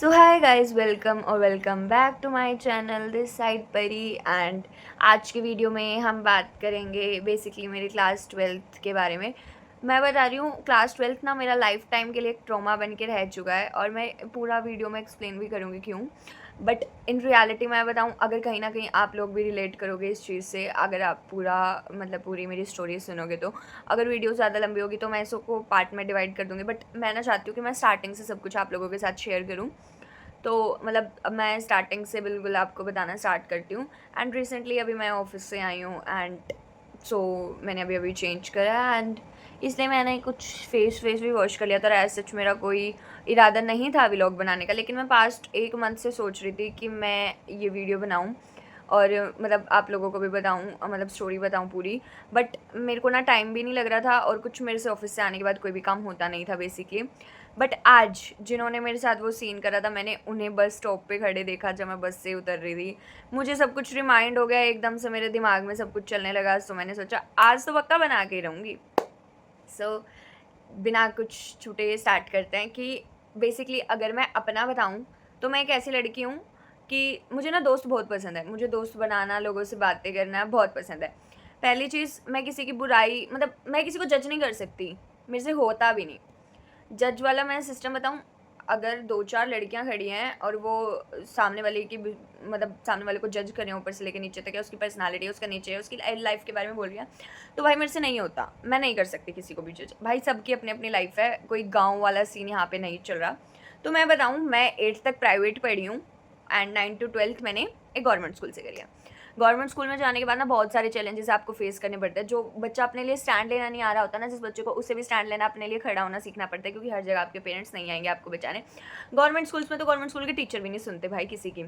So hi guys, welcome back to my channel this side Pari. And आज की video में हम बात करेंगे बेसिकली मेरी क्लास ट्वेल्थ के बारे में। मैं बता रही हूँ, क्लास ट्वेल्थ ना मेरा लाइफ टाइम के लिए एक ट्रॉमा बन के रह चुका है और मैं पूरा वीडियो में एक्सप्लेन भी करूँगी क्यों। बट इन रियलिटी मैं बताऊँ, अगर कहीं ना कहीं आप लोग भी रिलेट करोगे इस चीज़ से, अगर आप पूरा पूरी मेरी स्टोरी सुनोगे तो अगर वीडियो ज़्यादा लंबी होगी तो मैं इसको पार्ट में डिवाइड कर दूँगी। बट मैं ना चाहती हूँ कि मैं स्टार्टिंग से सब कुछ आप लोगों के साथ शेयर करूँ। तो अब मैं स्टार्टिंग से बिल्कुल आपको बताना स्टार्ट करती हूँ। एंड रिसेंटली अभी मैं ऑफिस से आई हूँ एंड सो मैंने अभी अभी चेंज करा एंड इसलिए मैंने कुछ फेस भी वॉश कर लिया था। और एज सच मेरा कोई इरादा नहीं था व्लॉग बनाने का, लेकिन मैं पास्ट एक मंथ से सोच रही थी कि मैं ये वीडियो बनाऊँ और आप लोगों को भी बताऊँ, स्टोरी बताऊँ पूरी। बट मेरे को ना टाइम भी नहीं लग रहा था और कुछ मेरे से ऑफिस से आने के बाद कोई भी काम होता नहीं था बेसिकली। बट आज जिन्होंने मेरे साथ वो सीन करा था, मैंने उन्हें बस स्टॉप पे खड़े देखा जब मैं बस से उतर रही थी। मुझे सब कुछ रिमाइंड हो गया, एकदम से मेरे दिमाग में सब कुछ चलने लगा। सो मैंने सोचा आज तो पक्का बना के ही रहूँगी। सो बिना कुछ छूटे स्टार्ट करते हैं कि बेसिकली अगर मैं अपना बताऊँ तो मैं एक ऐसी लड़की हूँ कि मुझे ना दोस्त बहुत पसंद है। मुझे दोस्त बनाना, लोगों से बातें करना बहुत पसंद है। पहली चीज़, मैं किसी की बुराई मैं किसी को जज नहीं कर सकती, मेरे से होता भी नहीं। जज वाला मैं सिस्टम बताऊँ, अगर 2-4 लड़कियाँ खड़ी हैं और वो सामने वाले की सामने वाले को जज कर रही हैं ऊपर से लेके नीचे तक, या उसकी पर्सनैलिटी है, उसका नेचर है, उसकी लाइफ के बारे में बोल रही हैं, तो भाई मेरे से नहीं होता। मैं नहीं कर सकती किसी को भी जज। भाई सबकी अपनी अपनी लाइफ है, कोई गाँव वाला सीन यहाँ पे नहीं चल रहा। तो मैं बताऊँ, मैं 8th तक प्राइवेट पढ़ी हूँ एंड 9 to 12th मैंने एक गवर्नमेंट स्कूल से करी है। गवर्नमेंट स्कूल में जाने के बाद ना बहुत सारे चैलेंजेस आपको फेस करने पड़ते हैं। जो बच्चा अपने लिए स्टैंड लेना नहीं आ रहा होता ना, जिस बच्चे को, उससे भी स्टैंड लेना, अपने लिए खड़ा होना सीखना पड़ता है, क्योंकि हर जगह आपके पेरेंट्स नहीं आएंगे आपको बचाने। गवर्नमेंट स्कूल्स में तो गवर्नमेंट स्कूल के टीचर भी नहीं सुनते भाई किसी की।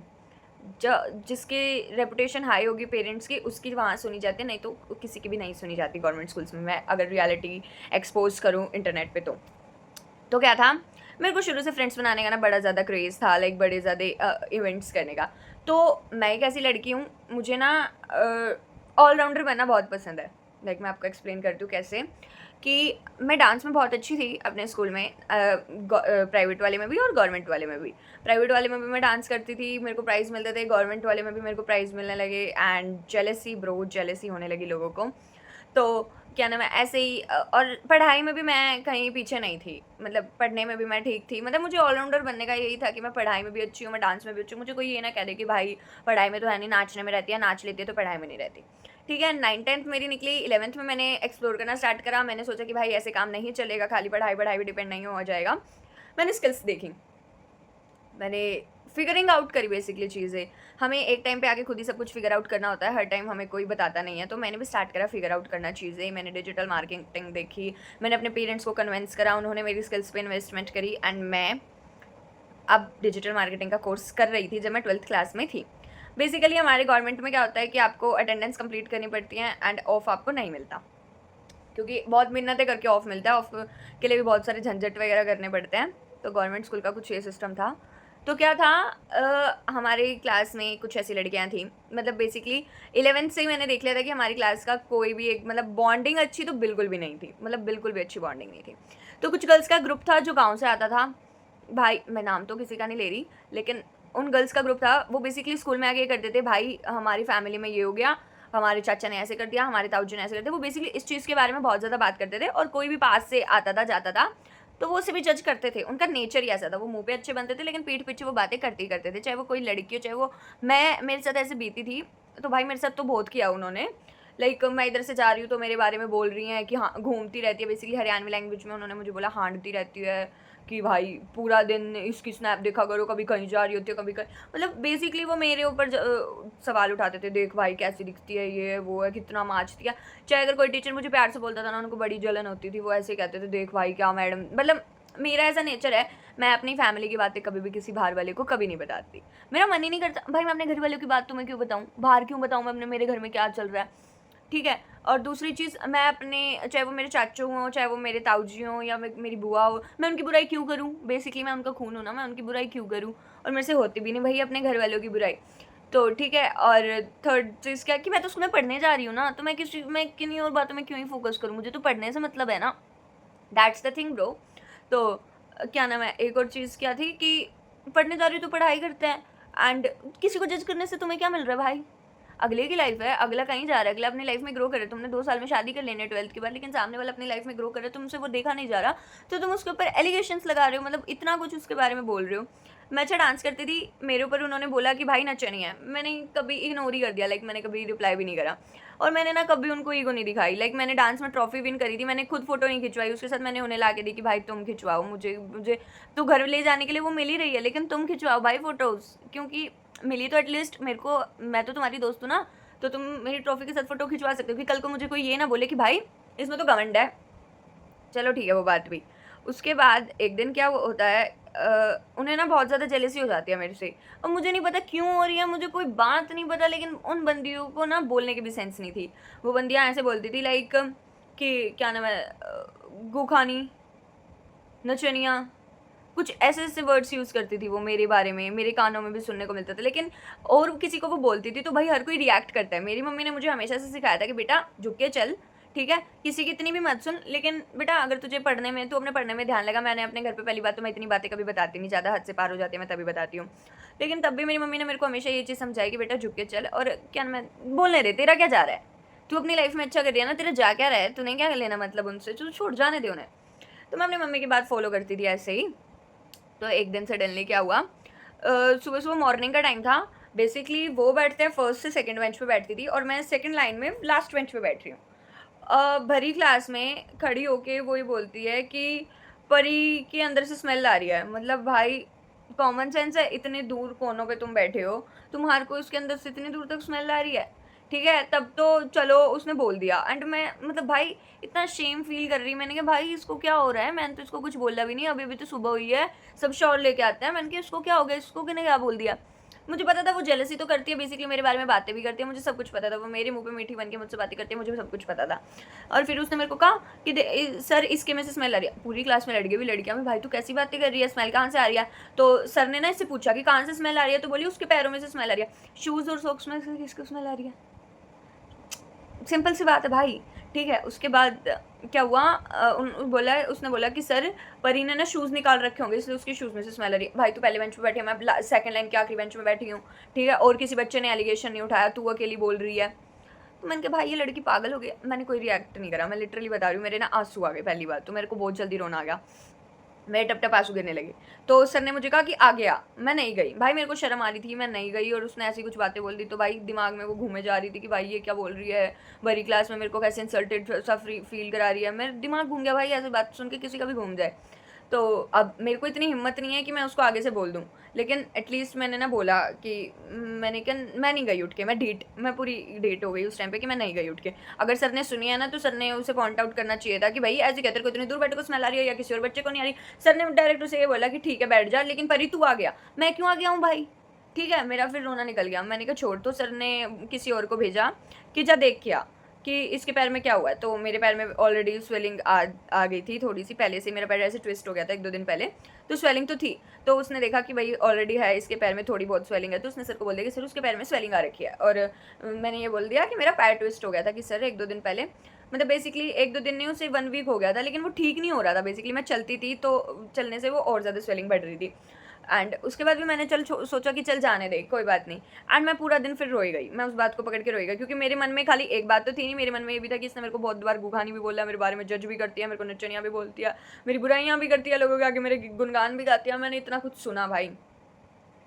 जिसकी रेपुटेशन हाई होगी पेरेंट्स की, उसकी वहाँ सुनी जाती है, नहीं तो किसी की भी नहीं सुनी जाती गवर्नमेंट स्कूल्स में। मैं अगर रियलिटी एक्सपोज करूँ इंटरनेट पे तो क्या था, मेरे को शुरू से फ्रेंड्स बनाने का ना बड़ा ज़्यादा क्रेज़ था, लाइक बड़े ज़्यादा इवेंट्स करने का। तो मैं एक ऐसी लड़की हूँ, मुझे ना ऑलराउंडर बनना बहुत पसंद है। लाइक मैं आपको एक्सप्लेन करती हूँ कैसे, कि मैं डांस में बहुत अच्छी थी अपने स्कूल में, प्राइवेट वाले में भी और गवर्नमेंट वाले में भी। प्राइवेट वाले में भी मैं डांस करती थी, मेरे को प्राइज़ मिलते थे। गवर्नमेंट वाले में भी मेरे को प्राइज़ मिलने लगे एंड जेलसी होने लगी लोगों को। तो क्या नाम है, ऐसे ही और पढ़ाई में भी मैं कहीं पीछे नहीं थी। पढ़ने में भी मैं ठीक थी। मुझे ऑलराउंडर बनने का यही था कि मैं पढ़ाई में भी अच्छी हूँ, मैं डांस में भी अच्छी हूँ। मुझे कोई ये ना कह दे कि भाई पढ़ाई में तो है नहीं, नाचने में रहती है, नाच लेती है तो पढ़ाई में नहीं रहती। ठीक है, 9th-10th मेरी निकली, 11th में मैंने एक्सप्लोर करना स्टार्ट करा। मैंने सोचा कि भाई ऐसे काम नहीं चलेगा, खाली पढ़ाई पढ़ाई पे डिपेंड नहीं हो जाएगा। मैंने स्किल्स देखी, मैंने फिगरिंग आउट करी बेसिकली चीज़ें। हमें एक टाइम पे आके खुद ही सब कुछ फिगर आउट करना होता है, हर टाइम हमें कोई बताता नहीं है। तो मैंने भी स्टार्ट करा फिगर आउट करना चीज़ें। मैंने डिजिटल मार्केटिंग देखी, मैंने अपने पेरेंट्स को कन्विंस करा, उन्होंने मेरी स्किल्स पे इन्वेस्टमेंट करी एंड मैं अब डिजिटल मार्केटिंग का कोर्स कर रही थी जब मैं 12th क्लास में थी। बेसिकली हमारे गवर्नमेंट में क्या होता है कि आपको अटेंडेंस कंप्लीट करनी पड़ती है एंड ऑफ आपको नहीं मिलता, क्योंकि बहुत मिन्नतें करके ऑफ मिलता है। ऑफ के लिए भी बहुत सारे झंझट वगैरह करने पड़ते हैं। तो गवर्नमेंट स्कूल का कुछ ये सिस्टम था। तो क्या था, हमारी क्लास में कुछ ऐसी लड़कियां थी, बेसिकली 11th से ही मैंने देख लिया था कि हमारी क्लास का कोई भी एक बॉन्डिंग अच्छी तो बिल्कुल भी नहीं थी, बिल्कुल भी अच्छी बॉन्डिंग नहीं थी। तो कुछ गर्ल्स का ग्रुप था जो गाँव से आता था। भाई मैं नाम तो किसी का नहीं ले रही, लेकिन उन गर्ल्स का ग्रुप था। वो बेसिकली स्कूल में आके ये करते थे, भाई हमारी फैमिली में ये हो गया, हमारे चाचा ने ऐसे कर दिया, हमारे ताऊ जी ने ऐसे कर दिया। वो बेसिकली इस चीज़ के बारे में बहुत ज़्यादा बात करते थे और कोई भी पास से आता था जाता था तो वो उसे भी जज करते थे। उनका नेचर ही ऐसा था, वो मुंह पे अच्छे बनते थे लेकिन पीठ पीछे वो बातें करते ही करते थे, चाहे वो कोई लड़की हो चाहे वो मैं। मेरे साथ ऐसे बीती थी। तो भाई मेरे साथ तो बहुत किया उन्होंने। लाइक मैं इधर से जा रही हूँ तो मेरे बारे में बोल रही हैं कि हाँ घूमती रहती है, बेसिकली हरियाणवी लैंग्वेज में उन्होंने मुझे बोला हाँडती रहती है, कि भाई पूरा दिन इसकी स्नैप देखा करो, कभी कहीं जा रही होती है कभी कहीं। बेसिकली वो मेरे ऊपर सवाल उठाते थे, देख भाई कैसी दिखती है, ये वो है, कितना माचती है। चाहे अगर कोई टीचर मुझे प्यार से बोलता था ना, उनको बड़ी जलन होती थी, वो ऐसे कहते थे देख भाई क्या मैडम। मेरा ऐसा नेचर है, मैं अपनी फैमिली की बातें कभी भी किसी बाहर वाले को कभी नहीं बताती। मेरा मन ही नहीं करता भाई, मैं अपने घर वालों की बात तुम्हें क्यों बताऊँ, बाहर क्यों बताऊँ मैं अपने, मेरे घर में क्या चल रहा है। ठीक है। और दूसरी चीज़, मैं अपने, चाहे वो मेरे चाचू हों, चाहे वो मेरे ताऊजी हों या मेरी बुआ हो, मैं उनकी बुराई क्यों करूँ। बेसिकली मैं उनका खून हूँ ना, मैं उनकी बुराई क्यों करूँ। और मेरे से होती भी नहीं भाई अपने घर वालों की बुराई। तो ठीक है। और थर्ड चीज़ क्या, कि मैं तो उसमें पढ़ने जा रही हूँ ना, तो मैं किन्हीं और बातों में क्यों ही फोकस करूँ, मुझे तो पढ़ने से मतलब है ना। That's the thing bro. तो क्या नाम है, एक और चीज़ क्या थी कि पढ़ने जा रही हो तो पढ़ाई करते हैं, एंड किसी को जज करने से तुम्हें क्या मिल रहा है भाई? अगले की लाइफ है, अगला कहीं जा रहा है, अगला अपनी लाइफ में ग्रो करे। तुमने 2 साल में शादी कर लेनी है 12th के बाद, लेकिन सामने वाला अपनी लाइफ में ग्रो करे, तुमसे वो देखा नहीं जा रहा, तो तुम उसके ऊपर एलिगेशंस लगा रहे हो, मतलब इतना कुछ उसके बारे में बोल रहे हो। मैं अच्छा डांस करती थी, मेरे ऊपर उन्होंने बोला कि भाई नच्चा नहीं है, मैंने कभी इग्नोर ही कर दिया, लाइक मैंने कभी रिप्लाई भी नहीं करा। और मैंने ना कभी उनको ईगो नहीं दिखाई, लाइक मैंने डांस में ट्रॉफी विन करी थी, मैंने खुद फोटो नहीं खिंचवाई, उसके साथ मैंने उन्हें ला के दी कि भाई तुम खिंचवाओ, मुझे मुझे तो घर ले जाने के लिए वो मिल ही रही है, लेकिन तुम खिंचवाओ भाई फोटोज़, क्योंकि मिली तो एटलीस्ट मेरे को, मैं तो तुम्हारी दोस्त हूँ ना, तो तुम मेरी ट्रॉफी के साथ फोटो खिंचवा सकते हो कि कल को मुझे कोई ये ना बोले कि भाई इसमें तो घमंड है। चलो ठीक है, वो बात भी। उसके बाद एक दिन क्या होता है, उन्हें ना बहुत ज़्यादा जेलसी हो जाती है मेरे से, और मुझे नहीं पता क्यों हो रही है, मुझे कोई बात नहीं पता, लेकिन उन बंदियों को ना बोलने की भी सेंस नहीं थी। वो बंदियाँ ऐसे बोलती थी लाइक कि क्या नाम है, गुखानी, नचनिया, कुछ ऐसे ऐसे वर्ड्स यूज़ करती थी वो मेरे बारे में, मेरे कानों में भी सुनने को मिलता था। लेकिन और किसी को वो बोलती थी तो भाई हर कोई रिएक्ट करता है। मेरी मम्मी ने मुझे हमेशा से सिखाया था कि बेटा झुक के चल, ठीक है, किसी की इतनी भी मत सुन, लेकिन बेटा अगर तुझे पढ़ने में, तू अपने पढ़ने में ध्यान लगा। मैंने अपने घर पे पहली बात तो मैं इतनी बातें कभी बताती नहीं, ज़्यादा हद से पार हो जाती है मैं तभी बताती हूँ, लेकिन तब भी मेरी मम्मी ने मेरे को हमेशा ये चीज़ समझाई कि बेटा झुक के चल, और क्या मैं बोलने दे, तेरा क्या जा रहा है, तू अपनी लाइफ में अच्छा कर रही है ना, तेरा जा क्या रहा है, तूने क्या लेना मतलब उनसे, तू छोड़, जाने दे उन्हें। तो मैं अपनी मम्मी की बात फॉलो करती थी ऐसे ही। तो एक दिन सडनली क्या हुआ, सुबह सुबह मॉर्निंग का टाइम था, बेसिकली वो बैठते हैं फर्स्ट से सेकंड बेंच पे बैठती थी, और मैं सेकंड लाइन में लास्ट बेंच पे बैठ रही हूँ। भरी क्लास में खड़ी होके वो ये बोलती है कि परी के अंदर से स्मेल आ रही है। मतलब भाई कॉमन सेंस है, इतने दूर कोनों पे तुम बैठे हो, तुम्हारे को उसके अंदर से इतनी दूर तक स्मेल आ रही है, ठीक है, तब तो चलो उसने बोल दिया, एंड मैं मतलब भाई इतना शेम फील कर रही। मैंने कहा भाई इसको क्या हो रहा है, मैंने तो इसको कुछ बोला भी नहीं, अभी अभी तो सुबह हुई है, सब शॉर लेके आते हैं। मैंने कहा इसको क्या हो गया, इसको किसने क्या बोल दिया। मुझे पता था वो जेलसी तो करती है, बेसिकली मेरे बारे में बातें भी करती है, मुझे सब कुछ पता था, वो मेरे मुंह पे मीठी बन के मुझसे बातें करती है, मुझे सब कुछ पता था। और फिर उसने मेरे को कहा कि सर इसके में से स्मेल आ रही है। पूरी क्लास में लड़के भी लड़कियां में, भाई तू कैसी बातें कर रही है, स्मेल कहाँ से आ रही है। तो सर ने ना इससे पूछा कि कहाँ से स्मेल आ रही है, तो बोली उसके पैरों में से स्मेल आ रही है। शूज़ और सॉक्स में से किसको स्मेल आ रही है, सिंपल सी बात है भाई, ठीक है। उसके बाद क्या हुआ, उसने बोला कि सर परी ने ना शूज़ निकाल रखे होंगे इसलिए उसके शूज़ में से स्मेल आ रही है। भाई तू पहले बेंच पे बैठी है, मैं सेकंड लाइन के आखिरी बेंच में बैठी हूँ, ठीक है, और किसी बच्चे ने एलिगेशन नहीं उठाया, तू अकेली बोल रही है। तो मैंने कहा भाई ये लड़की पागल हो गई। मैंने कोई रिएक्ट नहीं करा, मैं लिटरली बता रही हूँ, मेरे ना आंसू आ गए पहली बार तो, मेरे को बहुत जल्दी रोना आ गया, मेरे टप टप आंसू गिरने लगे। तो सर ने मुझे कहा कि आगे आ, मैं नहीं गई भाई, मेरे को शर्म आ रही थी, मैं नहीं गई, और उसने ऐसी कुछ बातें बोल दी तो भाई दिमाग में वो घूमे जा रही थी कि भाई ये क्या बोल रही है, बड़ी क्लास में मेरे को कैसे इंसल्टेड सा फील करा रही है। मेरा दिमाग घूम गया भाई, ऐसी बात सुन के किसी का भी घूम जाए। तो अब मेरे को इतनी हिम्मत नहीं है कि मैं उसको आगे से बोल दूँ, लेकिन एटलीस्ट मैंने ना बोला कि मैंने कहा मैं नहीं गई उठ के, मैं पूरी डेट हो गई उस टाइम पे कि मैं नहीं गई उठ के। अगर सर ने सुनी है ना तो सर ने उसे पॉइंट आउट करना चाहिए था कि भाई ऐसे कहते को इतनी दूर बैठे को स्मेल आ रही है या किसी और बच्चे को नहीं आ रही। सर ने डायरेक्ट उसे ये बोला कि ठीक है बैठ जा, लेकिन परी तू आ गया। मैं क्यों आ गया हूँ भाई, ठीक है, मेरा फिर रोना निकल गया। मैंने कहा छोड़, तो सर ने किसी और को भेजा कि जा देख के आ कि इसके पैर में क्या हुआ है। तो मेरे पैर में ऑलरेडी स्वेलिंग आ गई थी थोड़ी सी, पहले से मेरा पैर ऐसे ट्विस्ट हो गया था 1-2 दिन पहले, तो स्वेलिंग तो थी। तो उसने देखा कि भाई ऑलरेडी है इसके पैर में थोड़ी बहुत स्वेलिंग है, तो उसने सर को बोल दिया कि सर उसके पैर में स्वेलिंग आ रखी है। और मैंने ये बोल दिया कि मेरा पैर ट्विस्ट हो गया था कि सर 1-2 दिन पहले, मतलब बेसिकली 1-2 दिन नहीं, उसे 1 वीक हो गया था, लेकिन वो ठीक नहीं हो रहा था। बेसिकली मैं चलती थी तो चलने से वो और ज़्यादा स्वेलिंग बढ़ रही थी। एंड उसके बाद भी मैंने सोचा कि चल जाने दे, कोई बात नहीं। एंड मैं पूरा दिन फिर रोई गई, मैं उस बात को पकड़ के रोई गई, क्योंकि मेरे मन में खाली एक बात तो थी नहीं, मेरे मन में ये भी था कि इसने मेरे को बहुत बार गुगानी भी बोला, मेरे बारे में जज भी करती है, मेरे को नचनियाँ भी बोलती है, मेरी बुराइयाँ भी करती है, लोगों के आगे मेरे गुणगान भी गाती है। मैंने इतना कुछ सुना भाई,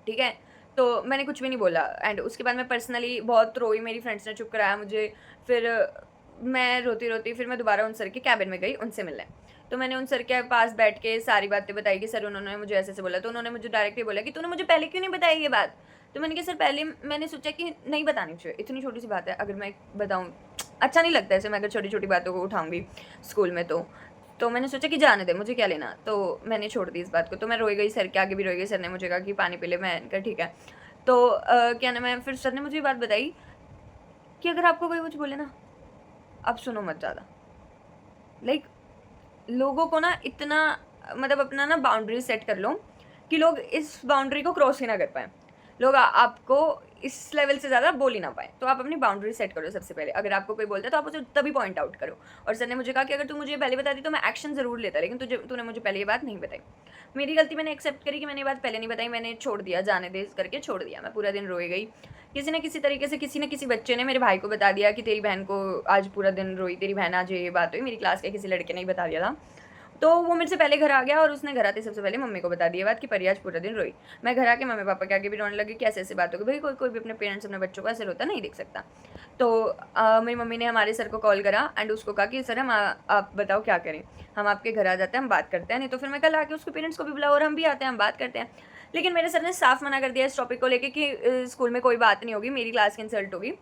ठीक है, तो मैंने कुछ भी नहीं बोला। एंड उसके बाद मैं पर्सनली बहुत रोई, मेरी फ्रेंड्स ने चुप कराया मुझे। फिर मैं रोती रोती फिर मैं दोबारा उन सर के कैबिन में गई उनसे मिलने। तो मैंने उन सर के पास बैठ के सारी बातें बताई कि सर उन्होंने मुझे ऐसे ऐसे बोला। तो उन्होंने मुझे डायरेक्टली बोला कि तूने मुझे पहले क्यों नहीं बताई ये बात। तो मैंने कहा सर पहले मैंने सोचा कि नहीं बतानी चाहिए, इतनी छोटी सी बात है, अगर मैं बताऊँ अच्छा नहीं लगता ऐसे, मैं अगर छोटी छोटी बातों को उठाऊँगी स्कूल में तो मैंने सोचा कि जाने दे, मुझे क्या लेना। तो मैंने छोड़ दी इस बात को। तो मैं रोई गई, सर के आगे भी रोई गई। सर ने मुझे कहा कि पानी पी ले, मैं कहा ठीक है। तो क्या नाम है, फिर सर ने मुझे ये बात बताई कि अगर आपको कोई कुछ बोले ना, आप सुनो मत ज़्यादा। लाइक लोगों को ना इतना मतलब अपना ना बाउंड्री सेट कर लो कि लोग इस बाउंड्री को क्रॉस ही ना कर पाएँ। लोग आपको इस लेवल से ज़्यादा बोल ही ना पाए। तो आप अपनी बाउंड्री सेट करो सबसे पहले। अगर आपको कोई बोलता है तो आप उसे तभी पॉइंट आउट करो। और सर ने मुझे कहा कि अगर तू मुझे पहले बताती तो मैं एक्शन ज़रूर लेता, लेकिन तूने मुझे पहले ये बात नहीं बताई। मेरी गलती, मैंने एक्सेप्ट करी कि मैंने ये बात पहले नहीं बताई, मैंने छोड़ दिया, जाने दे करके छोड़ दिया। मैं पूरा दिन रोई गई। किसी न किसी तरीके से किसी न किसी बच्चे ने मेरे भाई को बता दिया कि तेरी बहन को आज पूरा दिन रोई, तेरी बहन आज ये बात हुई। मेरी क्लास के किसी लड़के ने ही बता दिया था। तो वो मेरे से पहले घर आ गया और उसने घर आते सबसे पहले मम्मी को बता दिया बात कि परी आज पूरा दिन रोई। मैं घर आके मम्मी पापा के आगे भी रोने लगी कि ऐसे ऐसी बात होगी। भाई कोई भी अपने पेरेंट्स अपने बच्चों को ऐसे रोता नहीं देख सकता। तो मेरी मम्मी ने हमारे सर को कॉल करा एंड उसको कहा कि सर आप बताओ क्या करें, हम आपके घर आ जाते हैं, हम बात करते हैं, नहीं तो फिर मैं कल आके उसके पेरेंट्स को भी बुलाओ और हम भी आते हैं, हम बात करते हैं। लेकिन मेरे सर ने साफ मना कर दिया इस टॉपिक को लेके कि स्कूल में कोई बात नहीं होगी, मेरी क्लास की इंसल्ट होगी।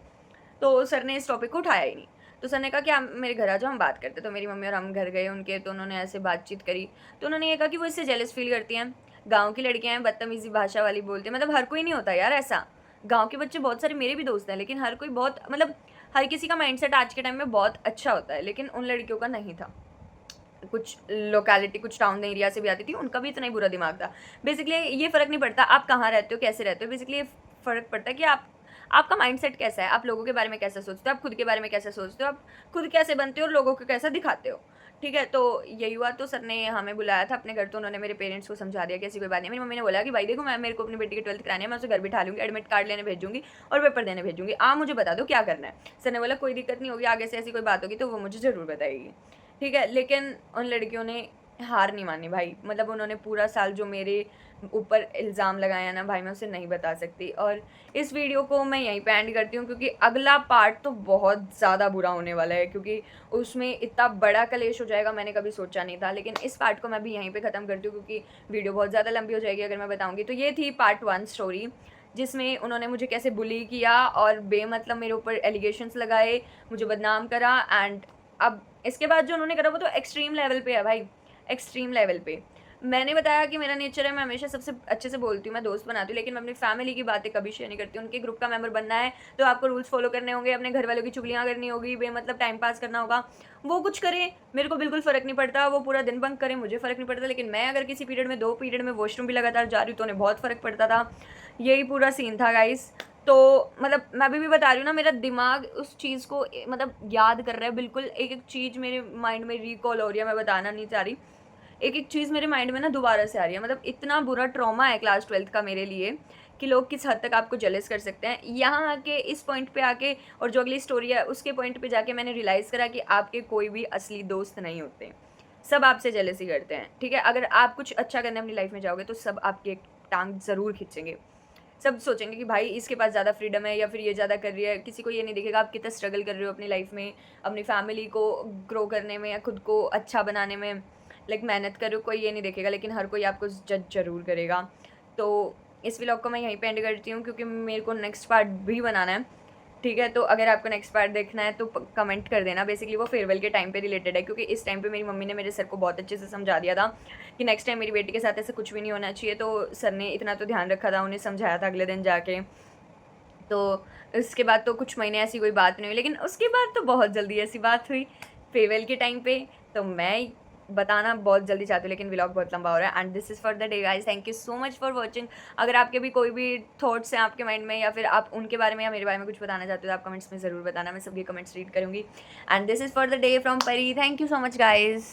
तो सर ने इस टॉपिक को उठाया ही नहीं। तो सर ने कहा कि आप मेरे घर आ जाओ, हम बात करते। तो मेरी मम्मी और हम घर गए उनके, तो उन्होंने ऐसे बातचीत करी। तो उन्होंने ये कहा कि वो इससे जेलस फील करती हैं, गाँव की लड़कियाँ हैं, बदतमीज़ी भाषा वाली बोलती हैं। मतलब हर कोई नहीं होता यार ऐसा। गाँव के बच्चे बहुत सारे मेरे भी दोस्त हैं, लेकिन हर कोई बहुत मतलब हर किसी का माइंडसेट आज के टाइम में बहुत अच्छा होता है, लेकिन उन लड़कियों का नहीं था। कुछ लोकेलिटी, कुछ टाउन एरिया से भी आती थी, उनका भी इतना ही बुरा दिमाग था। बेसिकली ये फ़र्क नहीं पड़ता आप कहाँ रहते हो, कैसे रहते हो, बेसिकली ये फ़र्क पड़ता है कि आपका माइंडसेट कैसा है, आप लोगों के बारे में कैसे सोचते हो, आप खुद के बारे में कैसे सोचते हो, आप खुद कैसे बनते हो और लोगों को कैसा दिखाते हो। ठीक है, तो यही हुआ। तो सर ने हमें बुलाया था अपने घर, तो उन्होंने मेरे पेरेंट्स को समझा दिया कि ऐसी कोई बात नहीं। मेरी मम्मी ने बोला कि भाई देखो, मेरे को अपनी बेटी की 12th करानी है, मैं उसे घर बिठा लूँगी, एडमिट कार्ड लेने भेजूँगी और पेपर देने भेजूँगी। आप मुझे बता दो क्या करना है। सर ने बोला कोई दिक्कत नहीं होगी, आगे से ऐसी कोई बात होगी तो वो मुझे ज़रूर बताएगी। ठीक है, लेकिन उन लड़कियों ने हार नहीं मानी भाई। मतलब उन्होंने पूरा साल जो मेरे ऊपर इल्ज़ाम लगाया ना भाई, मैं उसे नहीं बता सकती। और इस वीडियो को मैं यहीं पे एंड करती हूँ, क्योंकि अगला पार्ट तो बहुत ज़्यादा बुरा होने वाला है, क्योंकि उसमें इतना बड़ा कलेश हो जाएगा मैंने कभी सोचा नहीं था। लेकिन इस पार्ट को मैं भी यहीं पे ख़त्म करती हूँ, क्योंकि वीडियो बहुत ज़्यादा लंबी हो जाएगी अगर मैं बताऊँगी। तो ये थी पार्ट 1 स्टोरी, जिसमें उन्होंने मुझे कैसे बुली किया और बेमतलब मेरे ऊपर एलिगेशंस लगाए, मुझे बदनाम करा। एंड अब इसके बाद जो उन्होंने करा वो तो एक्सट्रीम लेवल पे है भाई, एक्सट्रीम लेवल पे। मैंने बताया कि मेरा नेचर है, मैं हमेशा सबसे अच्छे से बोलती हूँ, मैं दोस्त बनाती हूँ, लेकिन मैं अपनी फैमिली की बातें कभी शेयर नहीं करती। उनके ग्रुप का मेंबर बनना है तो आपको रूल्स फॉलो करने होंगे, अपने घर वालों की चुगलियाँ करनी होगी, बेमतलब टाइम पास करना होगा। वो कुछ करे, मेरे को बिल्कुल फ़र्क नहीं पड़ता, वो पूरा दिन बंक करे, मुझे फ़र्क नहीं पड़ता। लेकिन मैं अगर किसी पीरियड में 2 पीरियड में वॉशरूम भी लगातार जा रही हूँ तो उन्हें बहुत फ़र्क पड़ता था। यही पूरा सीन था गाइस। तो मतलब मैं अभी भी बता रही हूँ ना, मेरा दिमाग उस चीज़ को मतलब याद कर रहा है, बिल्कुल एक-एक चीज़ मेरे माइंड में रिकॉल हो रही है, मैं बताना नहीं चाह रही। एक-एक चीज़ मेरे माइंड में ना दोबारा से आ रही है। मतलब इतना बुरा ट्रॉमा है क्लास 12th का मेरे लिए कि लोग किस हद तक आपको जेलस कर सकते हैं। यहाँ आके इस पॉइंट पे आके और जो अगली स्टोरी है उसके पॉइंट पे जाके मैंने रियलाइज़ करा कि आपके कोई भी असली दोस्त नहीं होते। सब आपसे जेलसी करते हैं, ठीक है? अगर आप कुछ अच्छा करने अपनी लाइफ़ में जाओगे तो सब आपकी एक टाँग ज़रूर खींचेंगे। सब सोचेंगे कि भाई इसके पास ज़्यादा फ्रीडम है या फिर ये ज़्यादा कर रही है। किसी को ये नहीं दिखेगा आप कितना स्ट्रगल कर रहे हो अपनी लाइफ में, अपनी फैमिली को ग्रो करने में या खुद को अच्छा बनाने में, लाइक मेहनत कर रहे हो, कोई ये नहीं देखेगा, लेकिन हर कोई आपको जज ज़रूर करेगा। तो इस व्लॉग को मैं यहीं पे एंड करती हूँ, क्योंकि मेरे को नेक्स्ट पार्ट भी बनाना है। ठीक है, तो अगर आपको नेक्स्ट पार्ट देखना है तो कमेंट कर देना। बेसिकली वो फेयरवेल के टाइम पे रिलेटेड है, क्योंकि इस टाइम पे मेरी मम्मी ने मेरे सर को बहुत अच्छे से समझा दिया था कि नेक्स्ट टाइम मेरी बेटी के साथ ऐसा कुछ भी नहीं होना चाहिए। तो सर ने इतना तो ध्यान रखा था, उन्हें समझाया था अगले दिन जाके। तो उसके बाद तो कुछ महीने ऐसी कोई बात नहीं हुई, लेकिन उसके बाद तो बहुत जल्दी ऐसी बात हुई फेयरवेल के टाइम पे। तो मैं बताना बहुत जल्दी चाहती हूँ, लेकिन व्लॉग बहुत लंबा हो रहा है। And this is for the day guys, thank you so much for watching. अगर आपके भी कोई भी थॉट्स हैं आपके माइंड में, या फिर आप उनके बारे में या मेरे बारे में कुछ बताना चाहते हो, तो आप कमेंट्स में ज़रूर बताना, मैं सबके कमेंट्स रीड करूँगी। And this is for the day from Pari, thank you so much guys.